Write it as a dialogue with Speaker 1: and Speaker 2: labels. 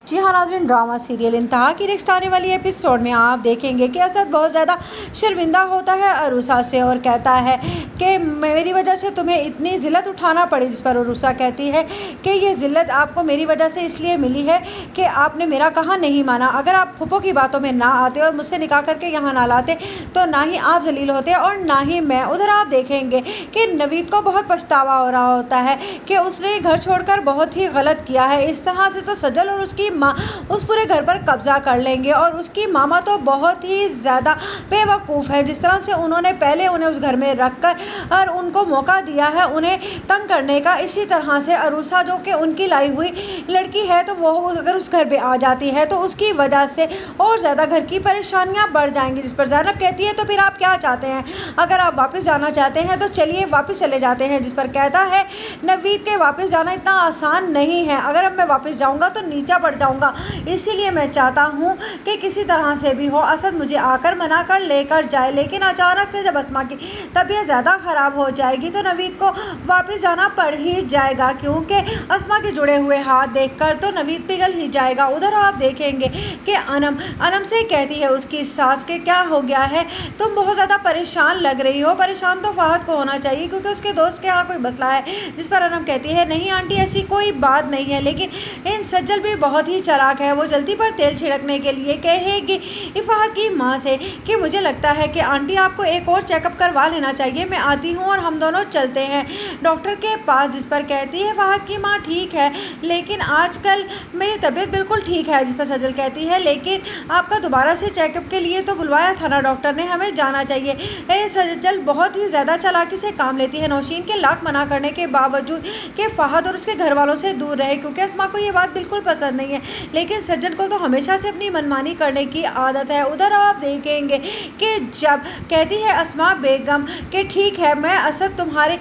Speaker 1: जी हाँ नाज़रीन, drama serial इंतहा की नेक्स्ट आने वाली एपिसोड में आप देखेंगे कि असद बहुत ज़्यादा शर्मिंदा होता है अरूसा से और कहता है कि मेरी वजह से तुम्हें इतनी ज़िल्लत उठाना पड़ी। जिस पर अरूसा कहती है कि ये ज़िल्लत आपको मेरी वजह से इसलिए मिली है कि आपने मेरा कहा नहीं माना। अगर आप फूफो की बातों में ना आते और मुझसे निकाह करके यहाँ ना लाते तो ना ही आप जलील होते और ना ही मैं। उधर आप देखेंगे कि नवीद को बहुत पछतावा हो रहा होता है कि उसने घर छोड़कर बहुत ही गलत किया है। इस तरह से तो सजल और उसकी माँ उस पूरे घर पर कब्जा कर लेंगे और उसकी मामा तो बहुत ही ज़्यादा बेवकूफ़ है। जिस तरह से उन्होंने पहले उन्हें उस घर में रखकर और उनको मौका दिया है उन्हें तंग करने का, इसी तरह से अरूसा जो कि उनकी लाई हुई लड़की है तो वो अगर उस घर पे आ जाती है तो उसकी वजह से और ज़्यादा घर की परेशानियां बढ़ जाएंगी। जिस पर ज़ैनब कहती है तो फिर आप क्या चाहते हैं, अगर आप वापस जाना चाहते हैं तो चलिए वापस चले जाते हैं। जिस पर कहता है नवीद के वापस जाना इतना आसान नहीं है, अगर अब मैं वापस जाऊंगा तो नीचा पड़ जाऊंगा, इसीलिए मैं चाहता हूँ कि किसी तरह से भी हो असद मुझे आकर मना कर लेकर जाए। लेकिन अचानक से जब अस्मा की तबीयत ज़्यादा ख़राब हो जाएगी तो नवीद को वापस जाना पड़ ही जाएगा, क्योंकि अस्मा के जुड़े हुए हाथ देखकर तो नवीद पिघल ही जाएगा। उधर आप देखेंगे कि अनम से कहती है उसकी सास के क्या हो गया है, तुम बहुत ज़्यादा परेशान लग रही हो। परेशान तो फहद को होना चाहिए क्योंकि उसके दोस्त के यहाँ कोई मसला है। जिस पर अनम कहती है नहीं आंटी ऐसी कोई बात नहीं है, लेकिन इन सज्जल भी बहुत ही चालाक है, वो जल्दी पर तेल छिड़कने के लिए कहेगी फहद की माँ से कि मुझे लगता है कि आंटी आपको एक और चेकअप करवा लेना चाहिए, मैं आती हूँ और हम दोनों चलते हैं डॉक्टर के पास। जिस पर कहती है फहद की माँ ठीक है लेकिन आजकल मेरी तबीयत बिल्कुल ठीक है। जिस पर सजल कहती है लेकिन आपका दोबारा से चेकअप के लिए तो बुलवाया था ना डॉक्टर ने, हमें जाना चाहिए। सजल बहुत ही ज़्यादा चालाकी से काम लेती है, नौशीन के लाख मना करने के बावजूद कि फहद और उसके घर वालों से दूर रहे, क्योंकि अस्मा को ये बात बिल्कुल पसंद नहीं है। लेकिन सज्जन को तो हमेशा से अपनी मनमानी करने की आदत है। उधर आप देखेंगे कि जब कहती है अस्मा बेगम कि ठीक है मैं असद तुम्हारे